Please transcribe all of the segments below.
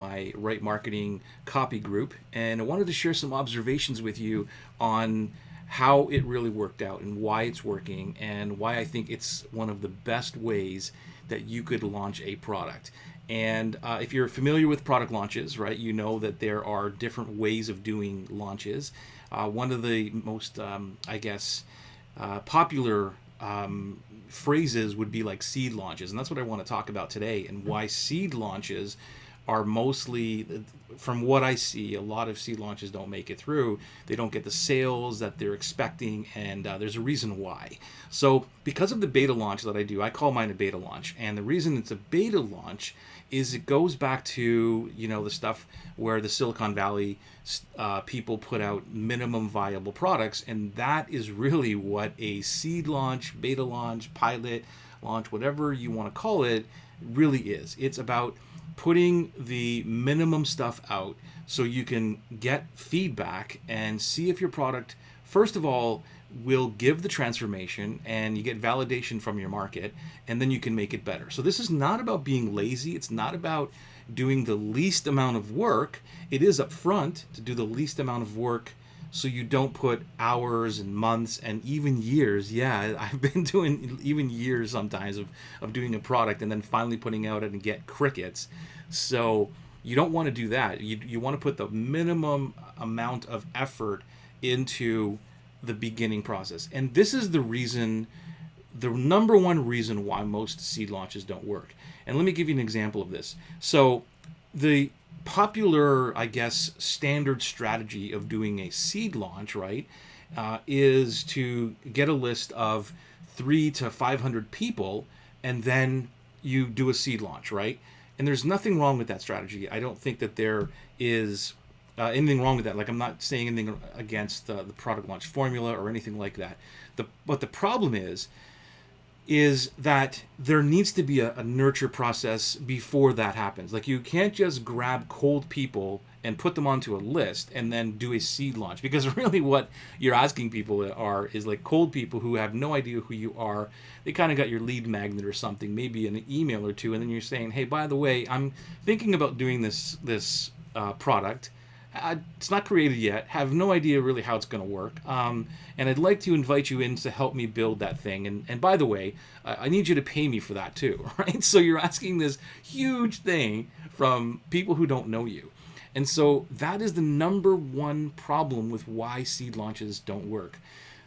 my Right Marketing copy group, and I wanted to share some observations with you on how it really worked out and why it's working and why I think it's one of the best ways that you could launch a product. And if you're familiar with product launches, right, you know that there are different ways of doing launches. One of the most, I guess, popular phrases would be like seed launches, and that's what I want to talk about today, and why seed launches are mostly, from what I see, a lot of seed launches don't make it through. They don't get the sales that they're expecting, and there's a reason why. So, because of the beta launch that I do, I call mine a beta launch, and the reason it's a beta launch is it goes back to the stuff where the Silicon Valley people put out minimum viable products, and that is really what a seed launch, beta launch, pilot launch, whatever you want to call it, really is. It's about putting the minimum stuff out so you can get feedback and see if your product, first of all, will give the transformation, and you get validation from your market, and then you can make it better. So this is not about being lazy. It's not about doing the least amount of work. It is upfront to do the least amount of work so you don't put hours and months and even years. Yeah, I've been doing even years sometimes of doing a product and then finally putting out it and get crickets. So you don't want to do that. You want to put the minimum amount of effort into the beginning process. And this is the reason, the number one reason why most seed launches don't work. And let me give you an example of this. So the popular, I guess, standard strategy of doing a seed launch, right, is to get a list of 300 to 500 people, and then you do a seed launch, right? And there's nothing wrong with that strategy. I don't think that there is anything wrong with that. Like, I'm not saying anything against the product launch formula or anything like that. But the problem is that there needs to be a nurture process before that happens. Like, you can't just grab cold people and put them onto a list and then do a seed launch, because really what you're asking people is like cold people who have no idea who you are. They kind of got your lead magnet or something, maybe an email or two, and then you're saying, hey, by the way, I'm thinking about doing this product. It's not created yet, have no idea really how it's going to work, and I'd like to invite you in to help me build that thing, and by the way, I need you to pay me for that too. Right? So you're asking this huge thing from people who don't know you, and so that is the number one problem with why seed launches don't work.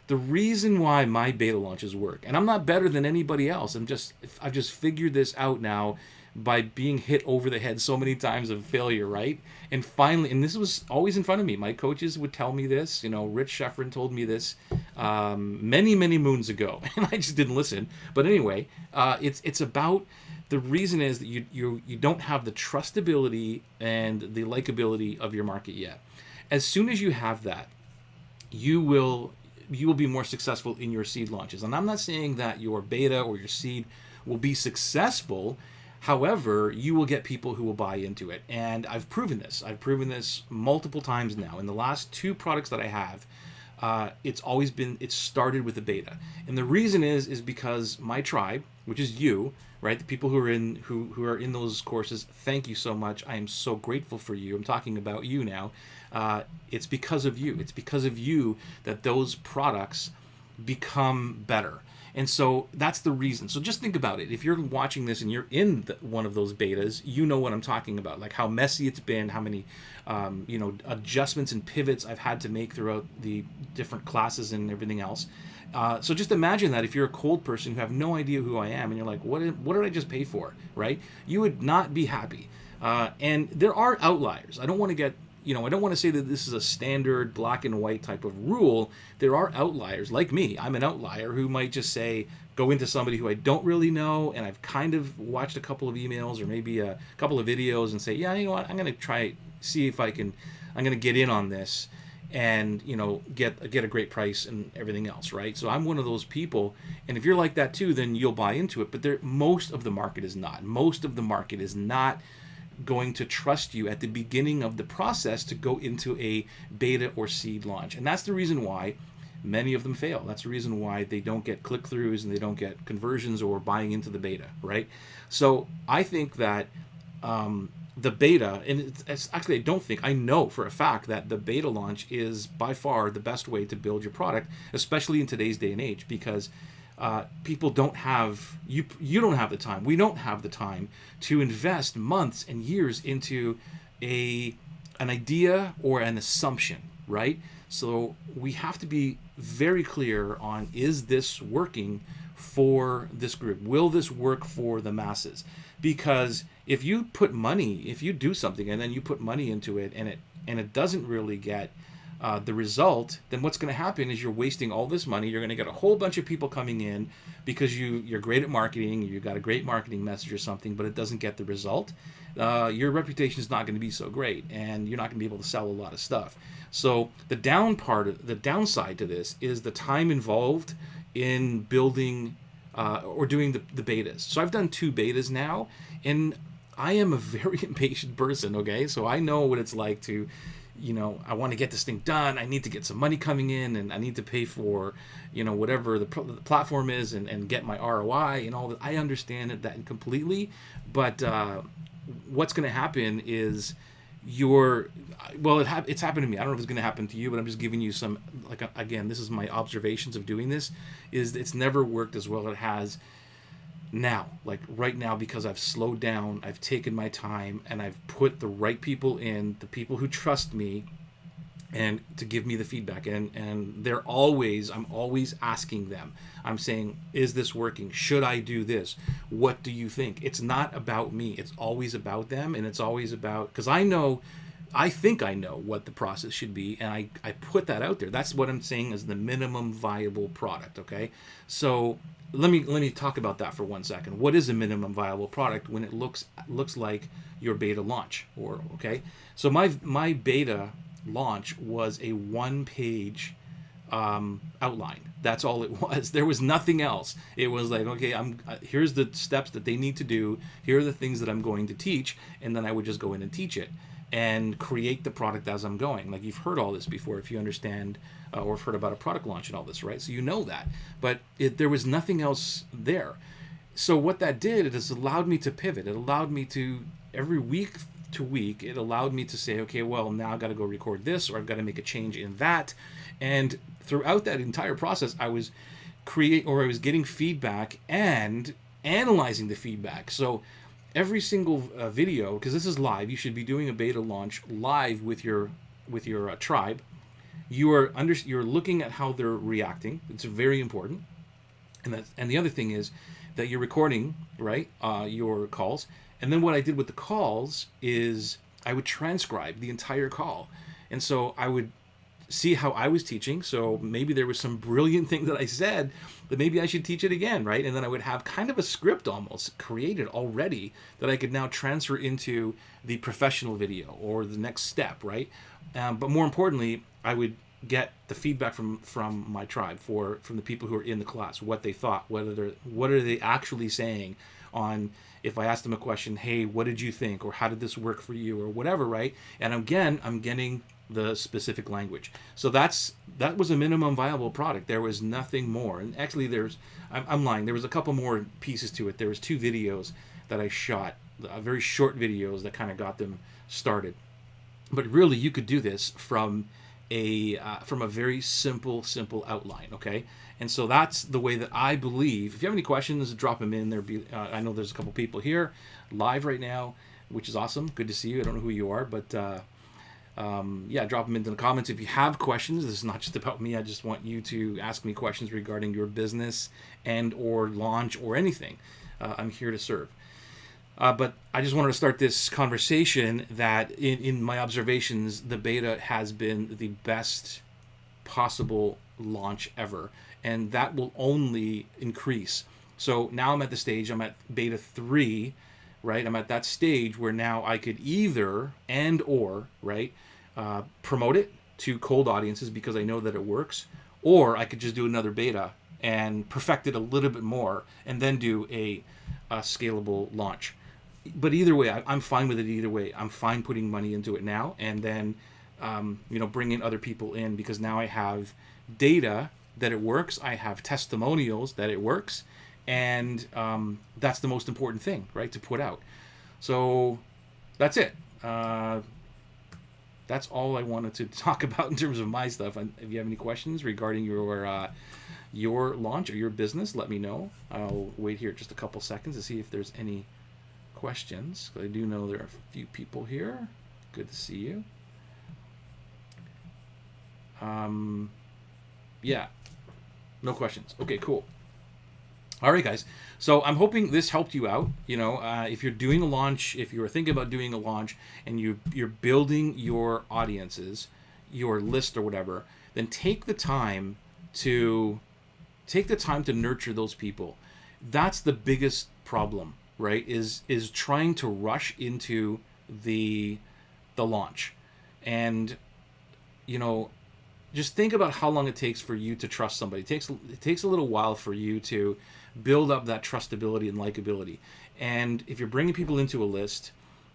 The reason why my beta launches work, and I'm not better than anybody else, I've just figured this out now by being hit over the head so many times of failure, right? And finally, and this was always in front of me. My coaches would tell me this. Rich Sheffrin told me this many, many moons ago, and I just didn't listen. But anyway, it's about, the reason is that you don't have the trustability and the likability of your market yet. As soon as you have that, you will be more successful in your seed launches. And I'm not saying that your beta or your seed will be successful. However, you will get people who will buy into it. And I've proven this. I've proven this multiple times now. In the last two products that I have, it started with a beta. And the reason is because my tribe, which is you, right? The people who are in those courses, thank you so much. I am so grateful for you. I'm talking about you now. It's because of you. It's because of you that those products become better. And so that's the reason. So just think about it. If you're watching this and you're in one of those betas, you know what I'm talking about. Like how messy it's been, how many adjustments and pivots I've had to make throughout the different classes and everything else. So just imagine that if you're a cold person who have no idea who I am, and you're like, what did I just pay for, right? You would not be happy. And there are outliers. I don't want to say that this is a standard black and white type of rule. There are outliers, like me. I'm an outlier who might just say, go into somebody who I don't really know, and I've kind of watched a couple of emails or maybe a couple of videos and say, yeah, you know what, I'm going to try, see if I'm going to get in on this and, get a great price and everything else, right? So I'm one of those people, and if you're like that too, then you'll buy into it. But most of the market is not. Most of the market is not going to trust you at the beginning of the process to go into a beta or seed launch. And that's the reason why many of them fail. That's the reason why they don't get click-throughs and they don't get conversions or buying into the beta, right? So I think that the beta, and it's actually, I don't think, I know for a fact that the beta launch is by far the best way to build your product, especially in today's day and age, because people don't have, you don't have the time, we don't have the time to invest months and years into an idea or an assumption, right? So we have to be very clear on, is this working for this group? Will this work for the masses? Because if you put money, if you do something and then you put money into it and it doesn't really get the result, then what's going to happen is you're wasting all this money. You're going to get a whole bunch of people coming in because you're great at marketing, you got a great marketing message or something, but it doesn't get the result. Your reputation is not going to be so great, and you're not going to be able to sell a lot of stuff. So the downside to this is the time involved in building or doing the betas. So I've done 2 betas now, and I am a very impatient person. Okay, so I know what it's like to, I want to get this thing done. I need to get some money coming in, and I need to pay for, whatever the platform is, and get my ROI and all that. I understand that completely, but what's going to happen is it's happened to me. I don't know if it's going to happen to you, but I'm just giving you some, again, this is my observations of doing this, is it's never worked as well as it has now, like right now, because I've slowed down, I've taken my time, and I've put the right people in, the people who trust me, and to give me the feedback. And I'm always asking them. I'm saying, is this working? Should I do this? What do you think? It's not about me. It's always about them, and it's always about, because I think I know what the process should be, and I put that out there. That's what I'm saying is the minimum viable product, okay? So let me talk about that for 1 second. What is a minimum viable product when it looks like your beta launch? Okay? So my beta launch was a 1-page outline. That's all it was. There was nothing else. It was like, okay, here's the steps that they need to do. Here are the things that I'm going to teach, and then I would just go in and teach it and create the product as I'm going. Like, you've heard all this before if you understand or have heard about a product launch and all this, right? So you know that. But there was nothing else there. So what that did, it has allowed me to pivot. It allowed me to, every week to week, it allowed me to say, okay, well, now I've got to go record this, or I've got to make a change in that. And throughout that entire process, I was getting feedback and analyzing the feedback. So every single video, because this is live, you should be doing a beta launch live with your tribe. You're looking at how they're reacting. It's very important. And the other thing is that you're recording, right, your calls. And then what I did with the calls is I would transcribe the entire call. And so I would see how I was teaching. So maybe there was some brilliant thing that I said that maybe I should teach it again, right? And then I would have kind of a script almost created already that I could now transfer into the professional video or the next step, right? But more importantly, I would get the feedback from my tribe, from the people who are in the class, what they thought, what are they actually saying on, if I asked them a question, hey, what did you think, or how did this work for you, or whatever, right? And again, I'm getting the specific language. So that was a minimum viable product. There was nothing more. And actually, I'm lying. There was a couple more pieces to it. There was 2 videos that I shot, very short videos that kind of got them started. But really, you could do this from a very simple outline, okay? And so that's the way that I believe. If you have any questions, drop them in there. I know there's a couple people here live right now, which is awesome. Good to see you. I don't know who you are, but drop them into the comments if you have questions. This is not just about me. I just want you to ask me questions regarding your business and or launch or anything. I'm here to serve. But I just wanted to start this conversation that in my observations, the beta has been the best possible launch ever. And that will only increase. So now I'm at beta 3, right? I'm at that stage where now I could either right, promote it to cold audiences because I know that it works, or I could just do another beta and perfect it a little bit more and then do a scalable launch. But either way, I'm fine with it either way. I'm fine putting money into it now and then, bringing other people in, because now I have data that it works. I have testimonials that it works. And that's the most important thing, right, to put out. So that's it. That's all I wanted to talk about in terms of my stuff. And if you have any questions regarding your launch or your business, let me know. I'll wait here just a couple seconds to see if there's any questions. I do know there are a few people here. Good to see you. Yeah, no questions. Okay, cool. All right, guys. So I'm hoping this helped you out. If you're doing a launch, if you're thinking about doing a launch, and you're building your audiences, your list or whatever, then to take the time to nurture those people. That's the biggest problem, right? Is trying to rush into the launch, and you know just think about how long it takes for you to trust somebody. It takes a little while for you to build up that trustability and likability. And if you're bringing people into a list,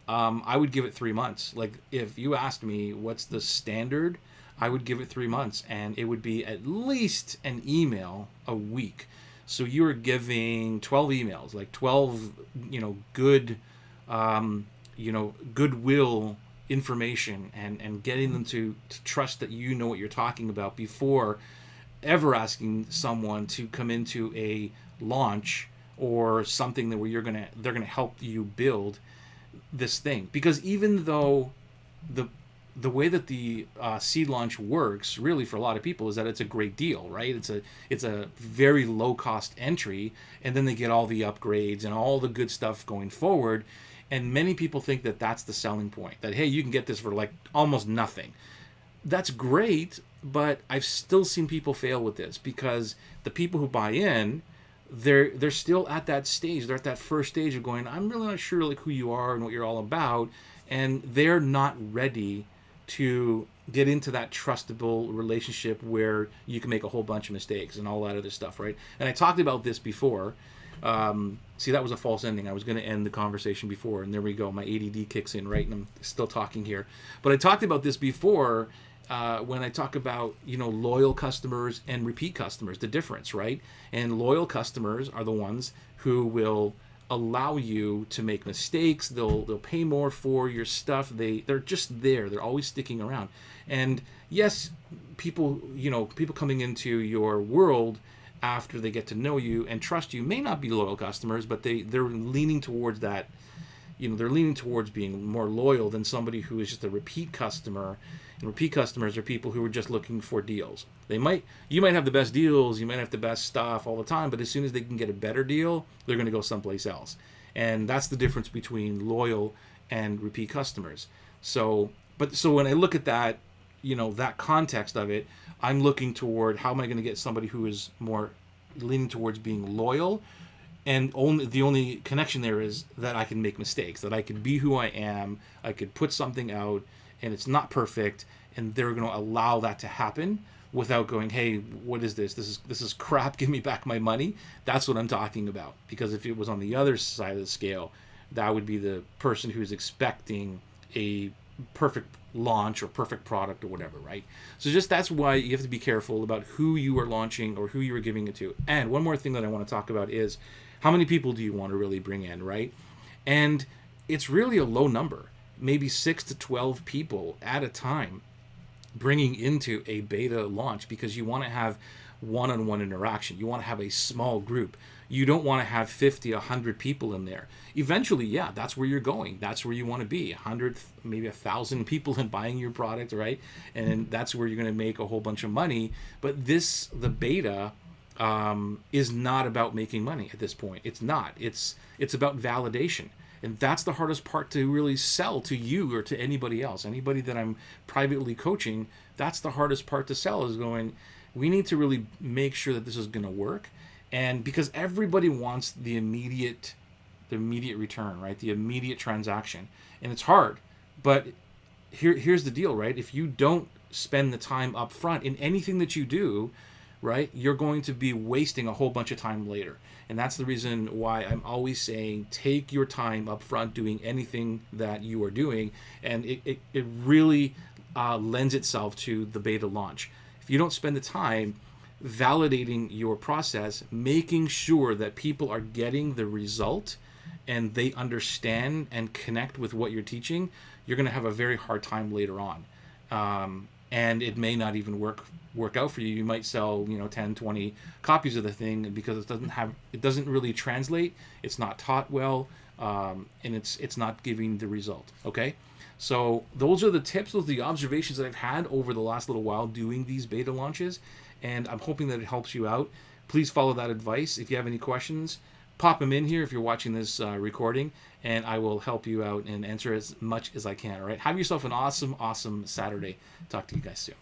I would give it 3 months. Like if you asked me what's the standard, I would give it 3 months, and it would be at least an email a week. So you're giving 12 emails, like 12, good, goodwill information, and getting them to trust that you know what you're talking about before ever asking someone to come into a launch or something that where they're gonna help you build this thing. Because even though the way that the seed launch works really for a lot of people is that it's a great deal, right? It's a very low cost entry, and then they get all the upgrades and all the good stuff going forward. And many people think that that's the selling point, that hey, you can get this for like almost nothing. That's great, but I've still seen people fail with this, because the people who buy in, they're still at that stage. They're at that first stage of going, I'm really not sure like who you are and what you're all about, and they're not ready to get into that trustable relationship where you can make a whole bunch of mistakes and all that other stuff, right? And I talked about this before. See, that was a false ending. I was going to end the conversation before, and there we go. My ADD kicks in, right? And I'm still talking here. But I talked about this before when I talk about, loyal customers and repeat customers, the difference, right? And loyal customers are the ones who will allow you to make mistakes. They'll pay more for your stuff. They're just there. They're always sticking around. And yes, people coming into your world after they get to know you and trust you may not be loyal customers, but they're leaning towards that. They're leaning towards being more loyal than somebody who is just a repeat customer. And repeat customers are people who are just looking for deals. You might have the best deals, you might have the best stuff all the time, but as soon as they can get a better deal, they're going to go someplace else. And that's the difference between loyal and repeat customers. So when I look at that, that context of it, I'm looking toward how am I going to get somebody who is more leaning towards being loyal, and the only connection there is that I can make mistakes, that I could be who I am, I could put something out and it's not perfect, and they're going to allow that to happen without going, hey, what is this? This is crap, give me back my money. That's what I'm talking about. Because if it was on the other side of the scale, that would be the person who's expecting a perfect launch or perfect product or whatever, right? So that's why you have to be careful about who you are launching or who you are giving it to. And one more thing that I want to talk about is how many people do you want to really bring in, right? And it's really a low number, maybe 6 to 12 people at a time bringing into a beta launch, because you want to have one-on-one interaction. You want to have a small group. You don't want to have 50, 100 people in there. Eventually, yeah, that's where you're going. That's where you want to be. 100, maybe 1,000 people in buying your product, right? And that's where you're going to make a whole bunch of money. But the beta is not about making money at this point. It's not. It's about validation. And that's the hardest part to really sell to you or to anybody else. Anybody that I'm privately coaching, that's the hardest part to sell, is going, we need to really make sure that this is going to work. And because everybody wants the immediate return, right? The immediate transaction. And it's hard. But here's the deal, right? If you don't spend the time up front in anything that you do, right, you're going to be wasting a whole bunch of time later. And that's the reason why I'm always saying take your time up front doing anything that you are doing. And it really lends itself to the beta launch. If you don't spend the time validating your process, making sure that people are getting the result and they understand and connect with what you're teaching, you're going to have a very hard time later on. And it may not even work out for you. You might sell 10, 20 copies of the thing because it doesn't really translate. It's not taught well, and it's not giving the result. Okay, so those are the tips, those are the observations that I've had over the last little while doing these beta launches, and I'm hoping that it helps you out. Please follow that advice. If you have any questions, pop them in here if you're watching this recording, and I will help you out and answer as much as I can. All right, have yourself an awesome Saturday. Talk to you guys soon.